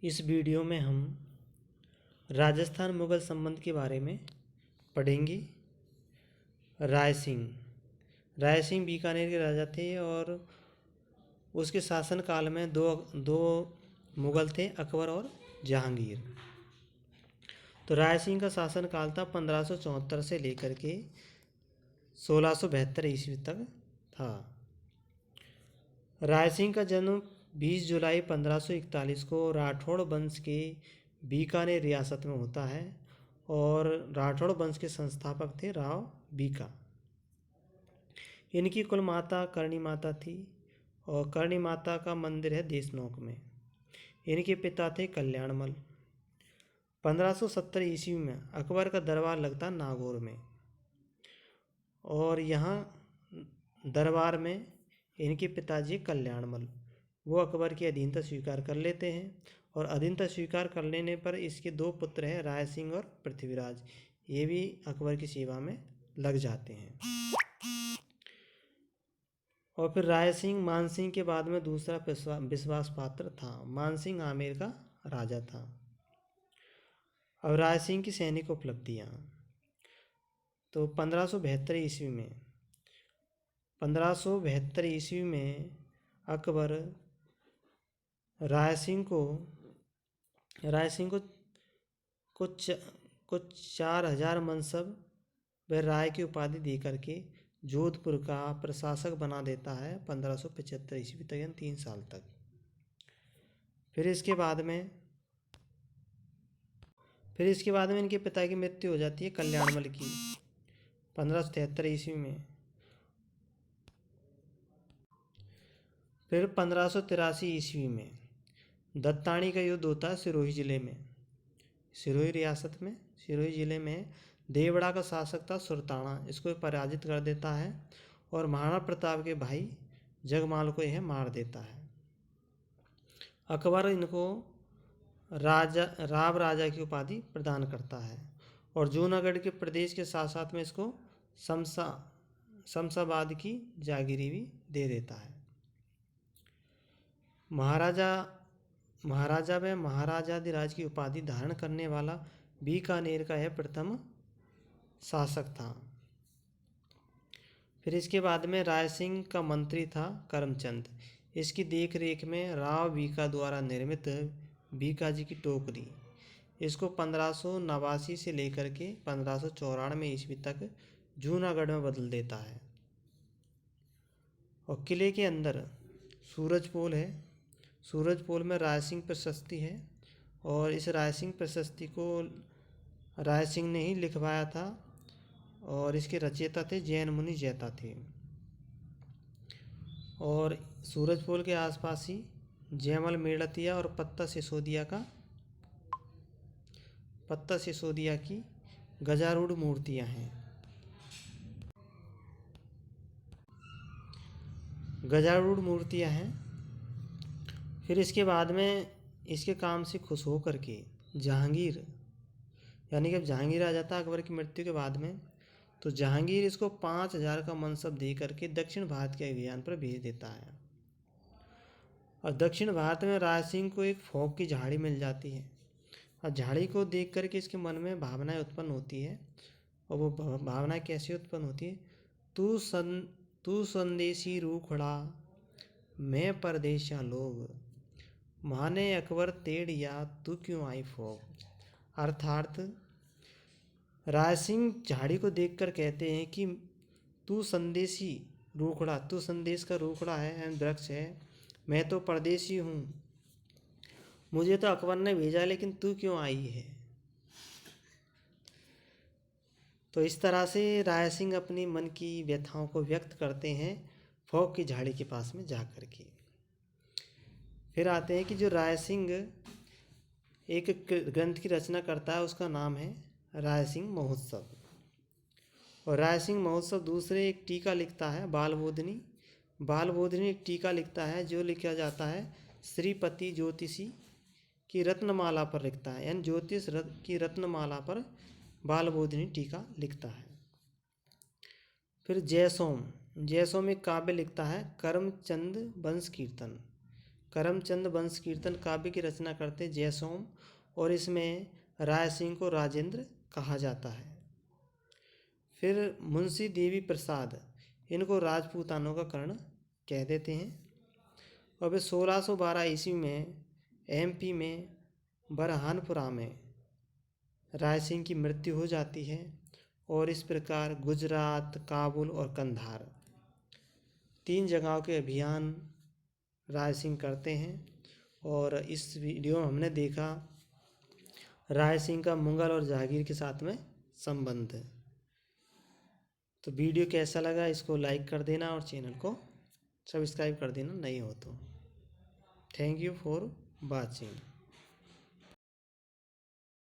इस वीडियो में हम राजस्थान मुगल संबंध के बारे में पढ़ेंगे। राय सिंह बीकानेर के राजा थे और उसके शासनकाल में दो मुगल थे, अकबर और जहांगीर। तो राय सिंह का शासनकाल था 1574 से लेकर के 1672 ईस्वी तक था। राय सिंह का जन्म 20 जुलाई 1541 को राठौड़ वंश के बीकानेर रियासत में होता है और राठौड़ वंश के संस्थापक थे राव बीका। इनकी कुल माता करणी माता थी और करणी माता का मंदिर है देशनोक में। इनके पिता थे कल्याणमल। 1570 ईस्वी में अकबर का दरबार लगता नागौर में और यहाँ दरबार में इनके पिताजी कल्याणमल वो अकबर की अधीनता स्वीकार कर लेते हैं और अधीनता स्वीकार कर लेने पर इसके दो पुत्र हैं, राय सिंह और पृथ्वीराज। ये भी अकबर की सेवा में लग जाते हैं। और फिर राय सिंह मानसिंह के बाद में दूसरा विश्वास पात्र था। मानसिंह आमेर का राजा था। अब राय सिंह की सैनिक उपलब्धियाँ, तो 1572 ईस्वी में अकबर राय सिंह को कुछ 4000 मनसब व राय की उपाधि दे करके जोधपुर का प्रशासक बना देता है 1575 ईस्वी तक, यानी 3 साल तक। फिर इसके बाद में इनके पिता की मृत्यु हो जाती है कल्याणमल की 1573 ईस्वी में। फिर 1583 ईस्वी में दत्तानी का युद्ध होता है सिरोही जिले में, सिरोही रियासत में, सिरोही जिले में देवड़ा का शासक था सुरताना, इसको पराजित कर देता है और महाराणा प्रताप के भाई जगमाल को यह मार देता है। अकबर इनको राव राजा की उपाधि प्रदान करता है और जूनागढ़ के प्रदेश के साथ साथ में इसको शमशाबाद की जागीरी भी दे देता है। महाराजा व महाराजाधिराज की उपाधि धारण करने वाला बीकानेर का यह प्रथम शासक था। फिर इसके बाद में राय सिंह का मंत्री था करमचंद। इसकी देखरेख में राव बीका द्वारा निर्मित बीका जी की टोकरी, इसको 1589 से लेकर के 1594 ईस्वी तक जूनागढ़ में बदल देता है। और किले के अंदर सूरजपोल है। सूरजपोल में राय सिंह प्रशस्ति है और इस राय सिंह प्रशस्ति को राय सिंह ने ही लिखवाया था और इसके रचयिता थे जैन मुनि जैता थे। और सूरजपोल के आसपास ही जयमल मेड़तिया और पत्ता सिसोदिया की गजारूढ़ मूर्तियां हैं। फिर इसके बाद में इसके काम से खुश हो करके जहांगीर, यानी कि अब जहांगीर आ जाता है अकबर की मृत्यु के बाद में, तो जहांगीर इसको 5000 का मनसब दे करके दक्षिण भारत के अभियान पर भेज देता है। और दक्षिण भारत में राय सिंह को एक फोक की झाड़ी मिल जाती है और झाड़ी को देख करके इसके मन में भावनाएं उत्पन्न होती है। और वो भावनाएं कैसे उत्पन्न होती है? तू संदेशी रूखड़ा मैं परदेशिया लोग, माने अकबर तेड़िया तू क्यों आई फोक। अर्थात राय सिंह झाड़ी को देखकर कहते हैं कि तू संदेश का रूखड़ा है, वृक्ष है, मैं तो परदेशी हूँ, मुझे तो अकबर ने भेजा लेकिन तू क्यों आई है। तो इस तरह से राय सिंह अपनी मन की व्यथाओं को व्यक्त करते हैं फोक की झाड़ी के पास में जा कर के। फिर आते हैं कि जो राय सिंह एक ग्रंथ की रचना करता है, उसका नाम है राय सिंह महोत्सव। और राय सिंह महोत्सव दूसरे एक टीका लिखता है बालबोधिनी एक टीका लिखता है जो लिखा जाता है श्रीपति ज्योतिषी की रत्नमाला पर लिखता है, यानी ज्योतिष की रत्नमाला पर बालबोधिनी टीका लिखता है। फिर जयसोम एक काव्य लिखता है करमचंद वंश कीर्तन, करमचंद वंश कीर्तन काव्य की रचना करते जयसोम, और इसमें राय सिंह को राजेंद्र कहा जाता है। फिर मुंशी देवी प्रसाद, इनको राजपूतानों का कर्ण कह देते हैं। और फिर 1612 ईस्वी में एमपी में बरहानपुरा में राय सिंह की मृत्यु हो जाती है, और इस प्रकार गुजरात, काबुल और कंधार 3 जगहों के अभियान राय सिंह करते हैं। और इस वीडियो में हमने देखा राय सिंह का मुगल और जहांगीर के साथ में संबंध है। तो वीडियो कैसा लगा इसको लाइक कर देना और चैनल को सब्सक्राइब कर देना नहीं हो तो। Thank you for watching.